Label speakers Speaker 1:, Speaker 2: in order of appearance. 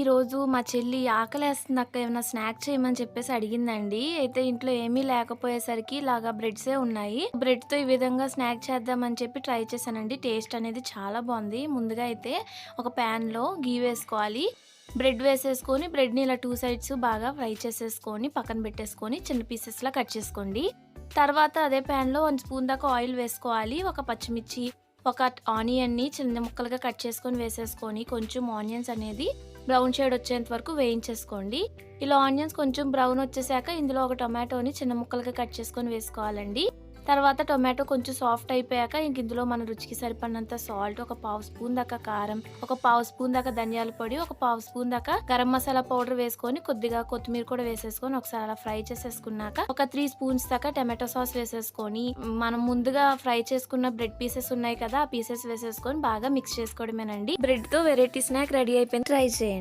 Speaker 1: ఈరోజు మా చెల్లి ఆకలేస్తుంది అక్క ఏమన్నా స్నాక్ చేయమని చెప్పేసి అడిగిందండి. అయితే ఇంట్లో ఏమీ లేకపోయేసరికి ఇలాగా బ్రెడ్సే ఉన్నాయి. బ్రెడ్‌తో ఈ విధంగా స్నాక్ చేద్దామని చెప్పి ట్రై చేశానండి. టేస్ట్ అనేది చాలా బావుంది. ముందుగా అయితే ఒక ప్యాన్‌లో గీ వేసుకోవాలి. బ్రెడ్ వేసేసుకొని బ్రెడ్‌ని ఇలా 2 సైడ్స్ బాగా ఫ్రై చేసేసుకొని పక్కన పెట్టేసుకొని చిన్న పీసెస్‌లా కట్ చేసుకోండి. తర్వాత అదే ప్యాన్‌లో 1 స్పూన్ దాకా ఆయిల్ వేసుకోవాలి. ఒక పచ్చిమిర్చి, ఒక ఆనియన్‌ని చిన్న ముక్కలుగా కట్ చేసుకొని వేసేసుకొని కొంచెం ఆనియన్స్ అనేది బ్రౌన్ షేడ్ వచ్చేంత వరకు వేయించేసుకోండి. ఇలా ఆనియన్స్ కొంచెం బ్రౌన్ వచ్చేసాక ఇందులో ఒక టొమాటోని చిన్న ముక్కలుగా కట్ చేసుకొని వేసుకోవాలండి. తర్వాత టొమాటో కొంచెం సాఫ్ట్ అయిపోయాక ఇందులో మన రుచికి సరిపడినంత సాల్ట్, ఒక పావు స్పూన్ దాకా కారం, ఒక పావు స్పూన్ దాకా ధనియాల పొడి, ఒక పావు స్పూన్ దాకా గరం మసాలా పౌడర్ వేసుకొని కొద్దిగా కొత్తిమీర కూడా వేసేసుకొని ఒకసారి అలా ఫ్రై చేసేసుకున్నాక ఒక 3 స్పూన్స్ దాకా టమాటో సాస్ వేసేసుకొని మనం ముందుగా ఫ్రై చేసుకున్న బ్రెడ్ పీసెస్ ఉన్నాయి కదా, ఆ పీసెస్ వేసేసుకొని బాగా మిక్స్ చేసుకోవడమేనండి. బ్రెడ్ తో వెరైటీ స్నాక్ రెడీ అయిపోయింది. ట్రై చేయండి.